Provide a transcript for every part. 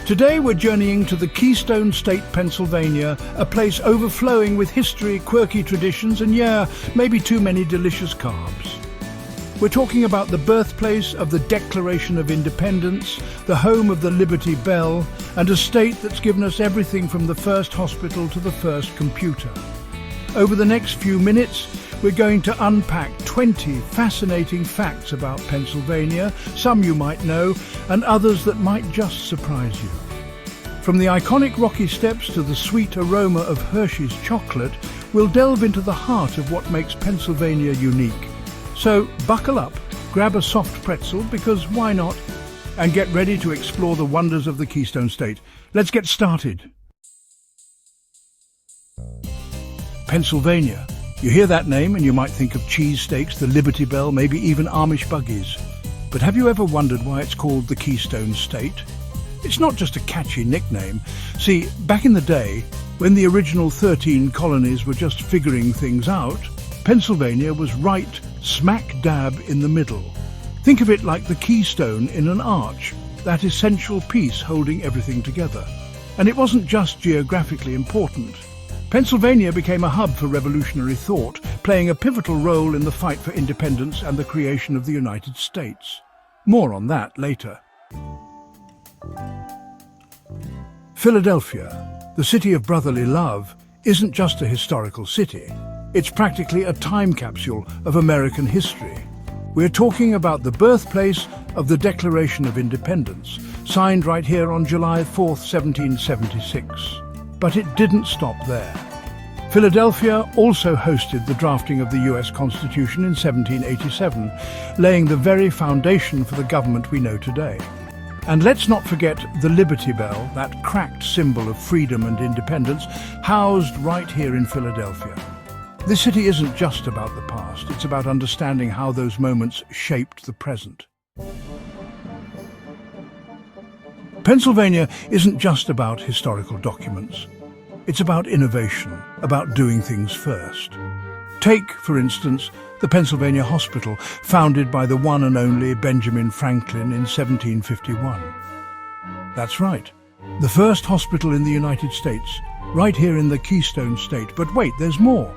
Today we're journeying to the Keystone State, Pennsylvania, a place overflowing with history, quirky traditions, and maybe too many delicious carbs. We're talking about the birthplace of the Declaration of Independence, the home of the Liberty Bell, and a state that's given us everything from the first hospital to the first computer. Over the next few minutes, we're going to unpack 20 fascinating facts about Pennsylvania, some you might know, and others that might just surprise you. From the iconic Rocky Steps to the sweet aroma of Hershey's chocolate, we'll delve into the heart of what makes Pennsylvania unique. So buckle up, grab a soft pretzel, because why not, and get ready to explore the wonders of the Keystone State. Let's get started. Pennsylvania. You hear that name and you might think of cheesesteaks, the Liberty Bell, maybe even Amish buggies. But have you ever wondered why it's called the Keystone State? It's not just a catchy nickname. See, back in the day, when the original 13 colonies were just figuring things out, Pennsylvania was right smack dab in the middle. Think of it like the keystone in an arch, that essential piece holding everything together. And it wasn't just geographically important. Pennsylvania became a hub for revolutionary thought, playing a pivotal role in the fight for independence and the creation of the United States. More on that later. Philadelphia, the city of brotherly love, isn't just a historical city. It's practically a time capsule of American history. We're talking about the birthplace of the Declaration of Independence, signed right here on July 4th, 1776. But it didn't stop there. Philadelphia also hosted the drafting of the US Constitution in 1787, laying the very foundation for the government we know today. And let's not forget the Liberty Bell, that cracked symbol of freedom and independence, housed right here in Philadelphia. This city isn't just about the past, it's about understanding how those moments shaped the present. Pennsylvania isn't just about historical documents. It's about innovation, about doing things first. Take, for instance, the Pennsylvania Hospital, founded by the one and only Benjamin Franklin in 1751. That's right, the first hospital in the United States, right here in the Keystone State. But wait, there's more.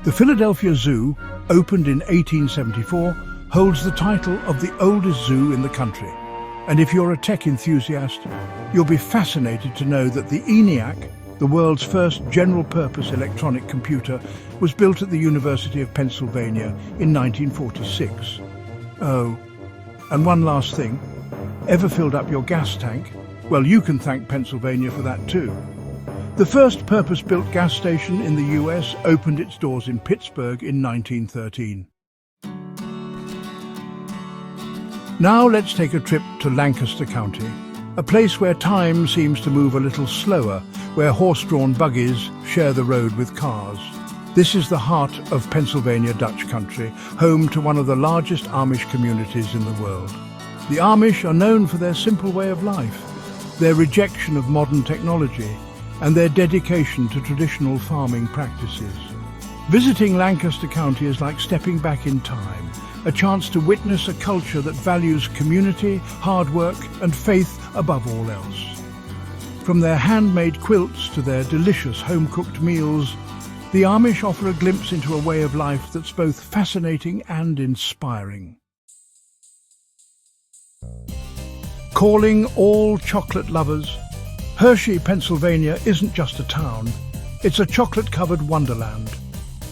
The Philadelphia Zoo, opened in 1874, holds the title of the oldest zoo in the country. And if you're a tech enthusiast, you'll be fascinated to know that the ENIAC, the world's first general-purpose electronic computer, was built at the University of Pennsylvania in 1946. Oh, and one last thing. Ever filled up your gas tank? Well, you can thank Pennsylvania for that too. The first purpose-built gas station in the US opened its doors in Pittsburgh in 1913. Now let's take a trip to Lancaster County, a place where time seems to move a little slower, where horse-drawn buggies share the road with cars. This is the heart of Pennsylvania Dutch country, home to one of the largest Amish communities in the world. The Amish are known for their simple way of life, their rejection of modern technology, and their dedication to traditional farming practices. Visiting Lancaster County is like stepping back in time, a chance to witness a culture that values community, hard work, and faith above all else. From their handmade quilts to their delicious home-cooked meals, the Amish offer a glimpse into a way of life that's both fascinating and inspiring. Calling all chocolate lovers, Hershey, Pennsylvania isn't just a town, it's a chocolate-covered wonderland.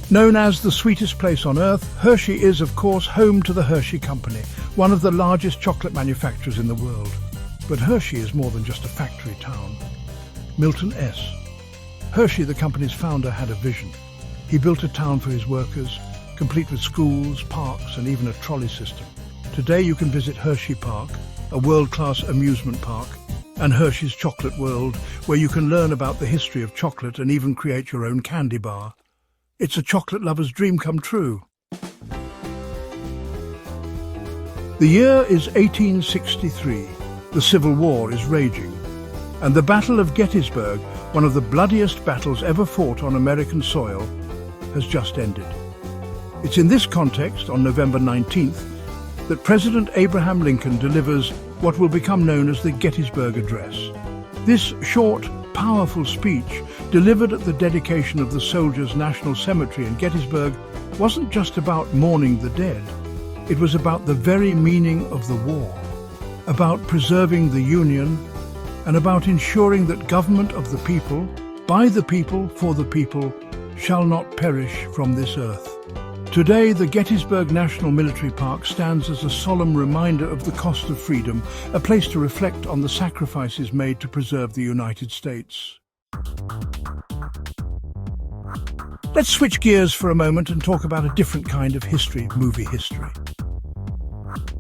Known as the sweetest place on earth, Hershey is, of course, home to the Hershey Company, one of the largest chocolate manufacturers in the world. But Hershey is more than just a factory town. Milton S. Hershey, the company's founder, had a vision. He built a town for his workers, complete with schools, parks, and even a trolley system. Today you can visit Hershey Park, a world-class amusement park, and Hershey's Chocolate World, where you can learn about the history of chocolate and even create your own candy bar. It's a chocolate lover's dream come true. The year is 1863. The Civil War is raging, and the Battle of Gettysburg, one of the bloodiest battles ever fought on American soil, has just ended. It's in this context, on November 19th, that President Abraham Lincoln delivers what will become known as the Gettysburg Address. This short, powerful speech, delivered at the dedication of the Soldiers' National Cemetery in Gettysburg, wasn't just about mourning the dead. It was about the very meaning of the war, about preserving the Union, and about ensuring that government of the people, by the people, for the people, shall not perish from this earth. Today, the Gettysburg National Military Park stands as a solemn reminder of the cost of freedom, a place to reflect on the sacrifices made to preserve the United States. Let's switch gears for a moment and talk about a different kind of history, movie history.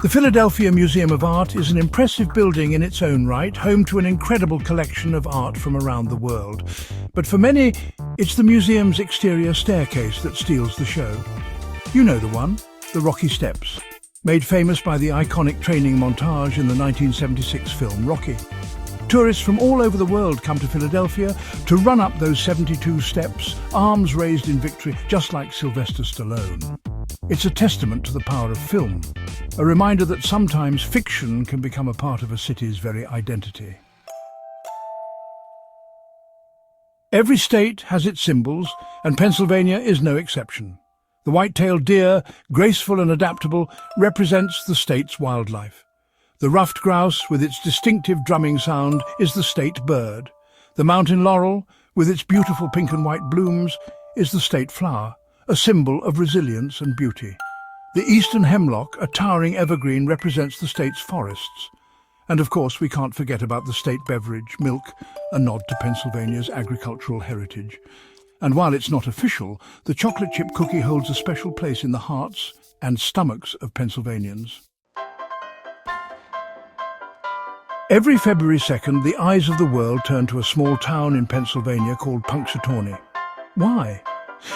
The Philadelphia Museum of Art is an impressive building in its own right, home to an incredible collection of art from around the world. But for many, it's the museum's exterior staircase that steals the show. You know the one, the Rocky Steps, made famous by the iconic training montage in the 1976 film Rocky. Tourists from all over the world come to Philadelphia to run up those 72 steps, arms raised in victory, just like Sylvester Stallone. It's a testament to the power of film, a reminder that sometimes fiction can become a part of a city's very identity. Every state has its symbols, and Pennsylvania is no exception. The white-tailed deer, graceful and adaptable, represents the state's wildlife. The ruffed grouse, with its distinctive drumming sound, is the state bird. The mountain laurel, with its beautiful pink and white blooms, is the state flower, a symbol of resilience and beauty. The eastern hemlock, a towering evergreen, represents the state's forests. And of course, we can't forget about the state beverage, milk, a nod to Pennsylvania's agricultural heritage. And while it's not official, the chocolate chip cookie holds a special place in the hearts and stomachs of Pennsylvanians. Every February 2nd, the eyes of the world turn to a small town in Pennsylvania called Punxsutawney. Why?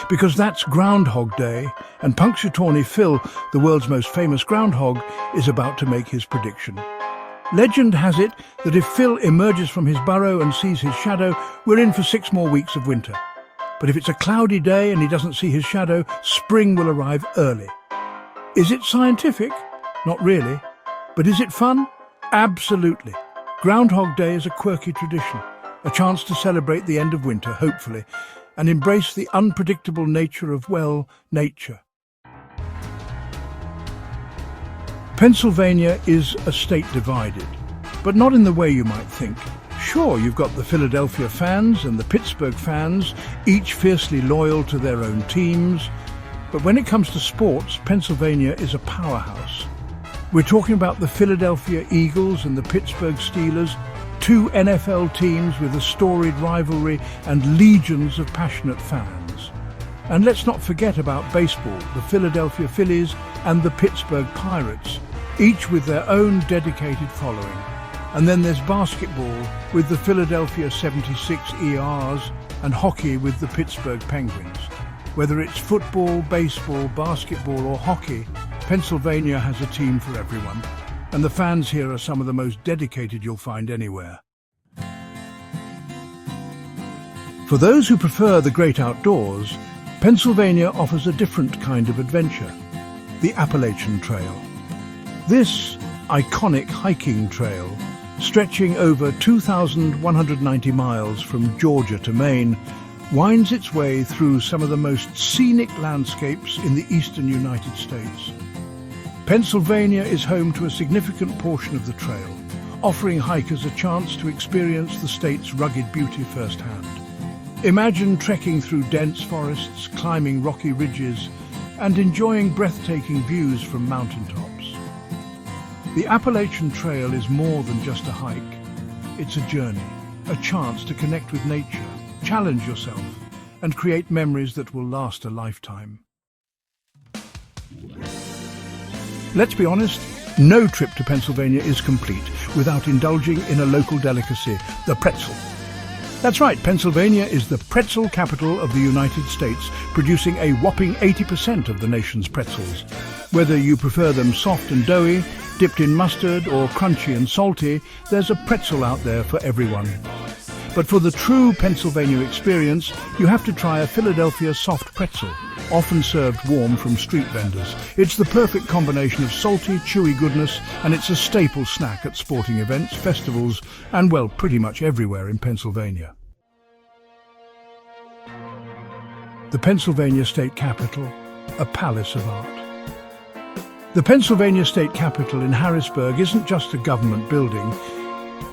Because that's Groundhog Day, and Punxsutawney Phil, the world's most famous groundhog, is about to make his prediction. Legend has it that if Phil emerges from his burrow and sees his shadow, we're in for 6 more weeks of winter. But if it's a cloudy day and he doesn't see his shadow, spring will arrive early. Is it scientific? Not really. But is it fun? Absolutely. Groundhog Day is a quirky tradition, a chance to celebrate the end of winter, hopefully, and embrace the unpredictable nature of, well, nature. Pennsylvania is a state divided, but not in the way you might think. Sure, you've got the Philadelphia fans and the Pittsburgh fans, each fiercely loyal to their own teams. But when it comes to sports, Pennsylvania is a powerhouse. We're talking about the Philadelphia Eagles and the Pittsburgh Steelers, 2 NFL teams with a storied rivalry and legions of passionate fans. And let's not forget about baseball, the Philadelphia Phillies and the Pittsburgh Pirates, each with their own dedicated following. And then there's basketball with the Philadelphia 76 ERs and hockey with the Pittsburgh Penguins. Whether it's football, baseball, basketball or hockey, Pennsylvania has a team for everyone, and the fans here are some of the most dedicated you'll find anywhere. For those who prefer the great outdoors, Pennsylvania offers a different kind of adventure, the Appalachian Trail. This iconic hiking trail, stretching over 2,190 miles from Georgia to Maine, winds its way through some of the most scenic landscapes in the eastern United States. Pennsylvania is home to a significant portion of the trail, offering hikers a chance to experience the state's rugged beauty firsthand. Imagine trekking through dense forests, climbing rocky ridges, and enjoying breathtaking views from mountaintops. The Appalachian Trail is more than just a hike. It's a journey, a chance to connect with nature, challenge yourself, and create memories that will last a lifetime. Let's be honest, no trip to Pennsylvania is complete without indulging in a local delicacy, the pretzel. That's right, Pennsylvania is the pretzel capital of the United States, producing a whopping 80% of the nation's pretzels. Whether you prefer them soft and doughy, dipped in mustard, or crunchy and salty, there's a pretzel out there for everyone. But for the true Pennsylvania experience, you have to try a Philadelphia soft pretzel, often served warm from street vendors. It's the perfect combination of salty, chewy goodness, and it's a staple snack at sporting events, festivals, and, well, pretty much everywhere in Pennsylvania. The Pennsylvania State Capitol, a palace of art. The Pennsylvania State Capitol in Harrisburg isn't just a government building,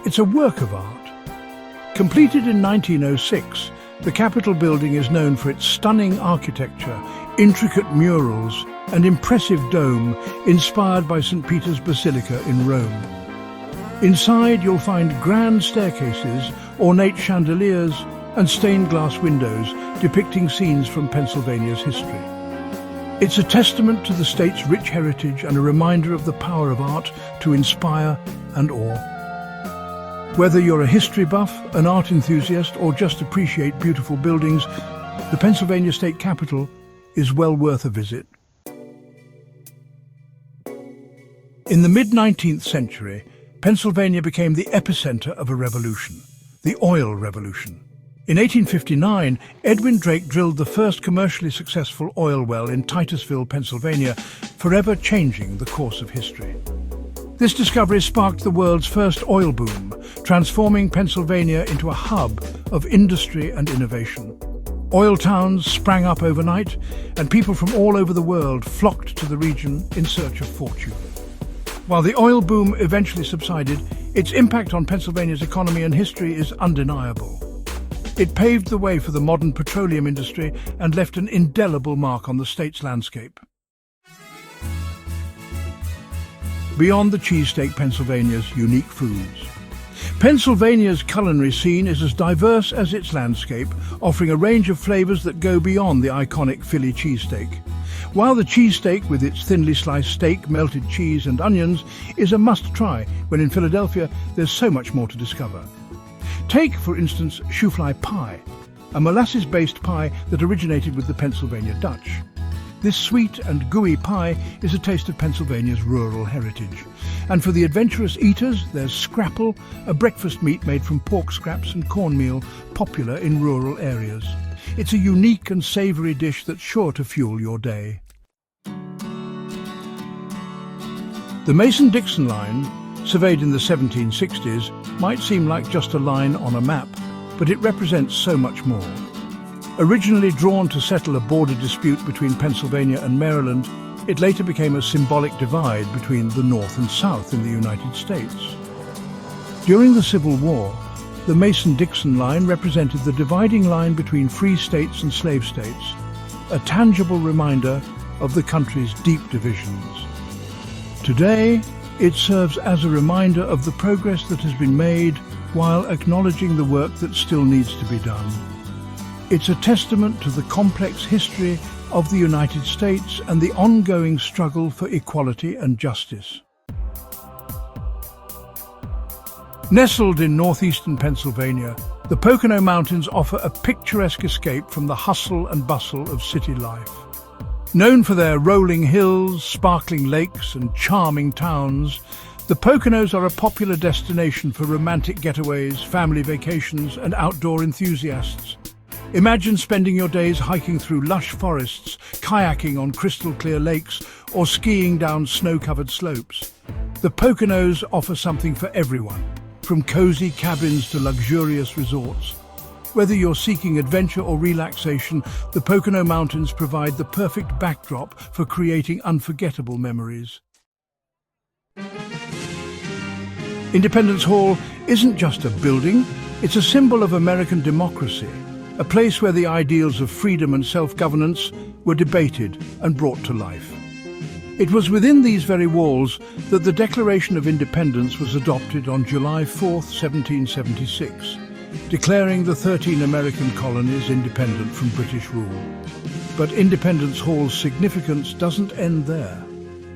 it's a work of art. Completed in 1906, the Capitol building is known for its stunning architecture, intricate murals, and impressive dome inspired by St. Peter's Basilica in Rome. Inside you'll find grand staircases, ornate chandeliers, and stained glass windows depicting scenes from Pennsylvania's history. It's a testament to the state's rich heritage and a reminder of the power of art to inspire and awe. Whether you're a history buff, an art enthusiast, or just appreciate beautiful buildings, the Pennsylvania State Capitol is well worth a visit. In the mid-19th century, Pennsylvania became the epicenter of a revolution, the oil revolution. In 1859, Edwin Drake drilled the first commercially successful oil well in Titusville, Pennsylvania, forever changing the course of history. This discovery sparked the world's first oil boom, transforming Pennsylvania into a hub of industry and innovation. Oil towns sprang up overnight, and people from all over the world flocked to the region in search of fortune. While the oil boom eventually subsided, its impact on Pennsylvania's economy and history is undeniable. It paved the way for the modern petroleum industry and left an indelible mark on the state's landscape. Beyond the cheesesteak, Pennsylvania's unique foods. Pennsylvania's culinary scene is as diverse as its landscape, offering a range of flavors that go beyond the iconic Philly cheesesteak. While the cheesesteak, with its thinly sliced steak, melted cheese and onions, is a must-try, when in Philadelphia there's so much more to discover. Take, for instance, shoofly pie, a molasses-based pie that originated with the Pennsylvania Dutch. This sweet and gooey pie is a taste of Pennsylvania's rural heritage. And for the adventurous eaters, there's scrapple, a breakfast meat made from pork scraps and cornmeal, popular in rural areas. It's a unique and savoury dish that's sure to fuel your day. The Mason-Dixon line, surveyed in the 1760s, might seem like just a line on a map, but it represents so much more. Originally drawn to settle a border dispute between Pennsylvania and Maryland, it later became a symbolic divide between the North and South in the United States. During the Civil War, the Mason-Dixon line represented the dividing line between free states and slave states, a tangible reminder of the country's deep divisions. Today, it serves as a reminder of the progress that has been made while acknowledging the work that still needs to be done. It's a testament to the complex history of the United States and the ongoing struggle for equality and justice. Nestled in northeastern Pennsylvania, the Pocono Mountains offer a picturesque escape from the hustle and bustle of city life. Known for their rolling hills, sparkling lakes, and charming towns, the Poconos are a popular destination for romantic getaways, family vacations, and outdoor enthusiasts. Imagine spending your days hiking through lush forests, kayaking on crystal-clear lakes, or skiing down snow-covered slopes. The Poconos offer something for everyone, from cozy cabins to luxurious resorts. Whether you're seeking adventure or relaxation, the Pocono Mountains provide the perfect backdrop for creating unforgettable memories. Independence Hall isn't just a building, it's a symbol of American democracy, a place where the ideals of freedom and self-governance were debated and brought to life. It was within these very walls that the Declaration of Independence was adopted on July 4, 1776. Declaring the 13 American colonies independent from British rule. But Independence Hall's significance doesn't end there.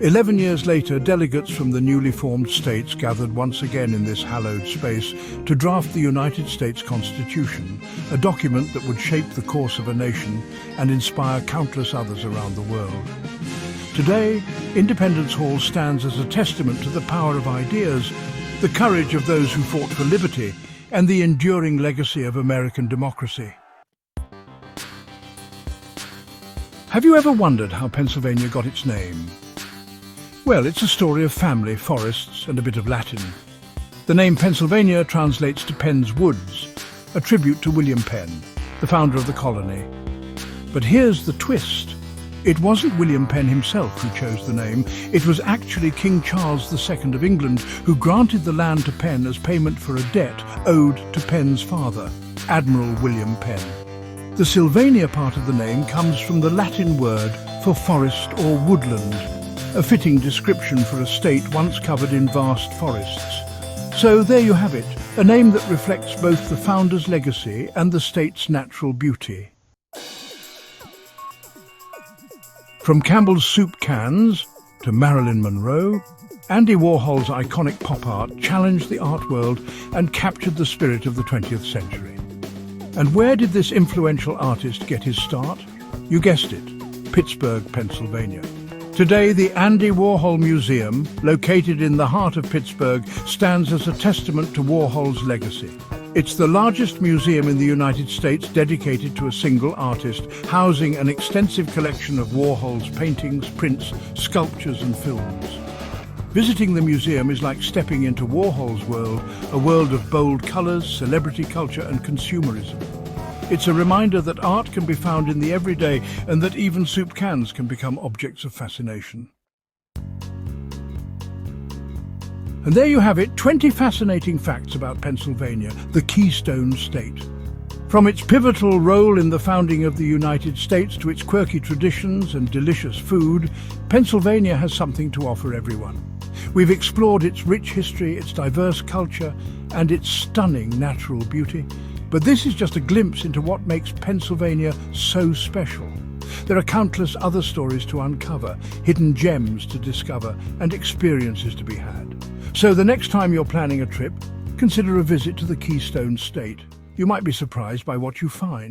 11 years later, delegates from the newly formed states gathered once again in this hallowed space to draft the United States Constitution, a document that would shape the course of a nation and inspire countless others around the world. Today, Independence Hall stands as a testament to the power of ideas, the courage of those who fought for liberty, and the enduring legacy of American democracy. Have you ever wondered how Pennsylvania got its name? Well, it's a story of family, forests, and a bit of Latin. The name Pennsylvania translates to Penn's Woods, a tribute to William Penn, the founder of the colony. But here's the twist. It wasn't William Penn himself who chose the name. It was actually King Charles II of England who granted the land to Penn as payment for a debt owed to Penn's father, Admiral William Penn. The Sylvania part of the name comes from the Latin word for forest or woodland, a fitting description for a state once covered in vast forests. So there you have it, a name that reflects both the founder's legacy and the state's natural beauty. From Campbell's soup cans to Marilyn Monroe, Andy Warhol's iconic pop art challenged the art world and captured the spirit of the 20th century. And where did this influential artist get his start? You guessed it, Pittsburgh, Pennsylvania. Today, the Andy Warhol Museum, located in the heart of Pittsburgh, stands as a testament to Warhol's legacy. It's the largest museum in the United States dedicated to a single artist, housing an extensive collection of Warhol's paintings, prints, sculptures and films. Visiting the museum is like stepping into Warhol's world, a world of bold colours, celebrity culture and consumerism. It's a reminder that art can be found in the everyday and that even soup cans can become objects of fascination. And there you have it, 20 fascinating facts about Pennsylvania, the Keystone State. From its pivotal role in the founding of the United States to its quirky traditions and delicious food, Pennsylvania has something to offer everyone. We've explored its rich history, its diverse culture, and its stunning natural beauty. But this is just a glimpse into what makes Pennsylvania so special. There are countless other stories to uncover, hidden gems to discover, and experiences to be had. So the next time you're planning a trip, consider a visit to the Keystone State. You might be surprised by what you find.